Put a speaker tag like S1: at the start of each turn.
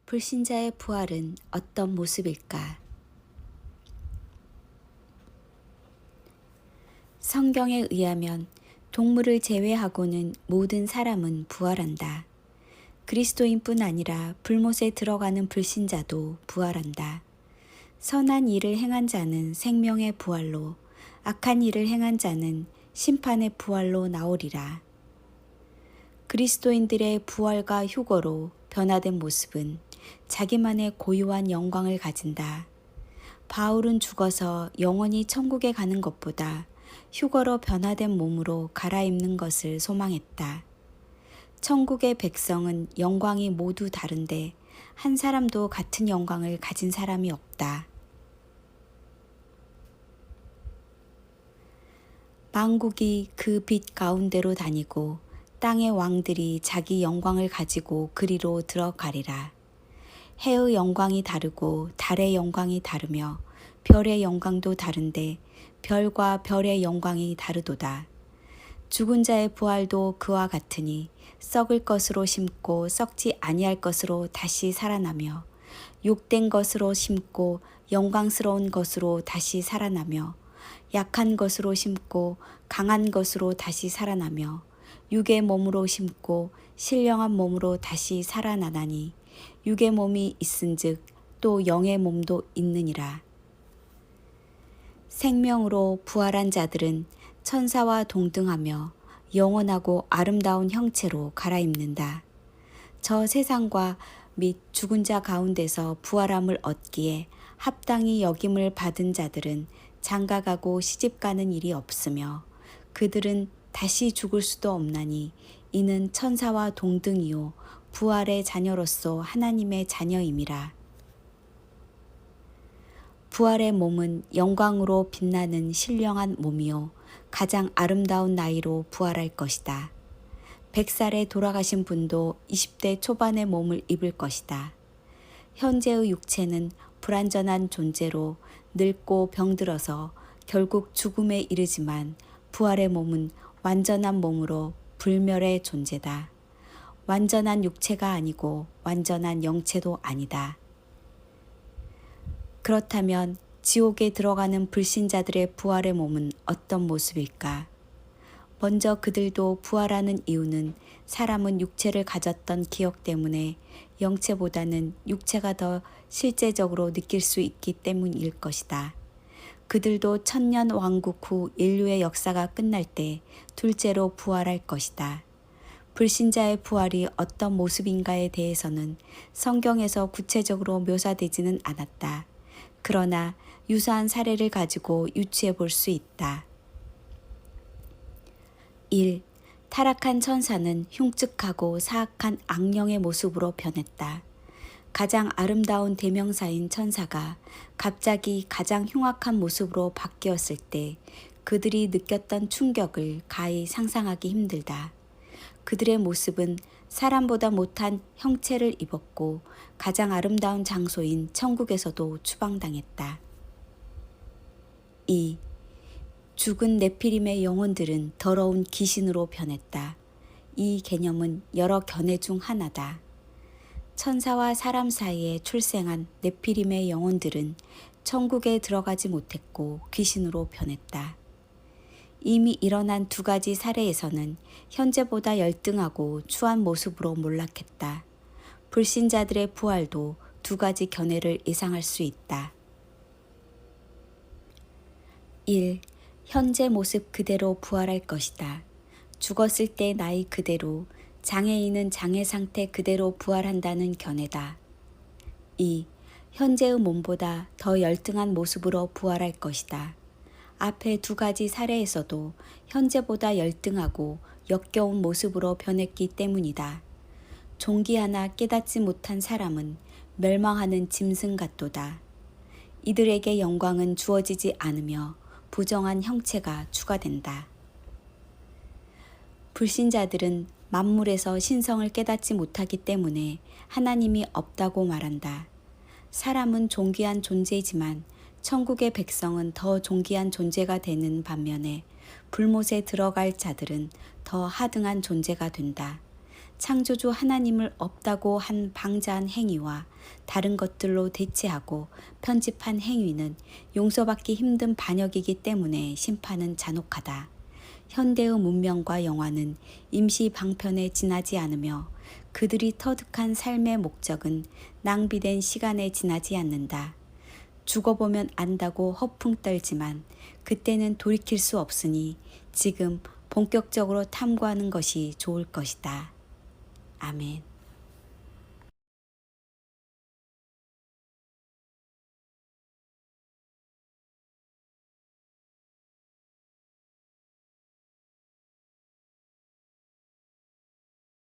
S1: 불신자의 부활은 어떤 모습일까? 성경에 의하면 동물을 제외하고는 모든 사람은 부활한다. 그리스도인뿐 아니라 불못에 들어가는 불신자도 부활한다. 선한 일을 행한 자는 생명의 부활로, 악한 일을 행한 자는 심판의 부활로 나오리라. 그리스도인들의 부활과 휴거로 변화된 모습은 자기만의 고유한 영광을 가진다. 바울은 죽어서 영원히 천국에 가는 것보다 휴거로 변화된 몸으로 갈아입는 것을 소망했다. 천국의 백성은 영광이 모두 다른데 한 사람도 같은 영광을 가진 사람이 없다. 만국이 그 빛 가운데로 다니고 땅의 왕들이 자기 영광을 가지고 그리로 들어가리라. 해의 영광이 다르고 달의 영광이 다르며 별의 영광도 다른데 별과 별의 영광이 다르도다. 죽은 자의 부활도 그와 같으니 썩을 것으로 심고 썩지 아니할 것으로 다시 살아나며 욕된 것으로 심고 영광스러운 것으로 다시 살아나며 약한 것으로 심고 강한 것으로 다시 살아나며 육의 몸으로 심고 신령한 몸으로 다시 살아나나니 육의 몸이 있은즉 또 영의 몸도 있느니라. 생명으로 부활한 자들은 천사와 동등하며 영원하고 아름다운 형체로 갈아입는다. 저 세상과 및 죽은 자 가운데서 부활함을 얻기에 합당히 여김을 받은 자들은 장가가고 시집가는 일이 없으며 그들은 다시 죽을 수도 없나니 이는 천사와 동등이요 부활의 자녀로서 하나님의 자녀임이라. 부활의 몸은 영광으로 빛나는 신령한 몸이요 가장 아름다운 나이로 부활할 것이다. 100살에 돌아가신 분도 20대 초반의 몸을 입을 것이다. 현재의 육체는 불완전한 존재로 늙고 병들어서 결국 죽음에 이르지만 부활의 몸은 완전한 몸으로 불멸의 존재다. 완전한 육체가 아니고 완전한 영체도 아니다. 그렇다면 지옥에 들어가는 불신자들의 부활의 몸은 어떤 모습일까? 먼저 그들도 부활하는 이유는 사람은 육체를 가졌던 기억 때문에 영체보다는 육체가 더 실제적으로 느낄 수 있기 때문일 것이다. 그들도 천년 왕국 후 인류의 역사가 끝날 때 둘째로 부활할 것이다. 불신자의 부활이 어떤 모습인가에 대해서는 성경에서 구체적으로 묘사되지는 않았다. 그러나 유사한 사례를 가지고 유추해 볼 수 있다. 1. 타락한 천사는 흉측하고 사악한 악령의 모습으로 변했다. 가장 아름다운 대명사인 천사가 갑자기 가장 흉악한 모습으로 바뀌었을 때 그들이 느꼈던 충격을 가히 상상하기 힘들다. 그들의 모습은 사람보다 못한 형체를 입었고 가장 아름다운 장소인 천국에서도 추방당했다. 2. 죽은 네피림의 영혼들은 더러운 귀신으로 변했다. 이 개념은 여러 견해 중 하나다. 천사와 사람 사이에 출생한 네피림의 영혼들은 천국에 들어가지 못했고 귀신으로 변했다. 이미 일어난 두 가지 사례에서는 현재보다 열등하고 추한 모습으로 몰락했다. 불신자들의 부활도 두 가지 견해를 예상할 수 있다. 1. 현재 모습 그대로 부활할 것이다. 죽었을 때 나이 그대로, 장애인은 장애 상태 그대로 부활한다는 견해다. 2. 현재의 몸보다 더 열등한 모습으로 부활할 것이다. 앞의 두 가지 사례에서도 현재보다 열등하고 역겨운 모습으로 변했기 때문이다. 종기 하나 깨닫지 못한 사람은 멸망하는 짐승 같도다. 이들에게 영광은 주어지지 않으며 부정한 형체가 추가된다. 불신자들은 만물에서 신성을 깨닫지 못하기 때문에 하나님이 없다고 말한다. 사람은 존귀한 존재이지만 천국의 백성은 더 존귀한 존재가 되는 반면에 불못에 들어갈 자들은 더 하등한 존재가 된다. 창조주 하나님을 없다고 한 방자한 행위와 다른 것들로 대체하고 편집한 행위는 용서받기 힘든 반역이기 때문에 심판은 잔혹하다. 현대의 문명과 영화는 임시 방편에 지나지 않으며 그들이 터득한 삶의 목적은 낭비된 시간에 지나지 않는다. 죽어보면 안다고 허풍 떨지만 그때는 돌이킬 수 없으니 지금 본격적으로 탐구하는 것이 좋을 것이다. 아멘.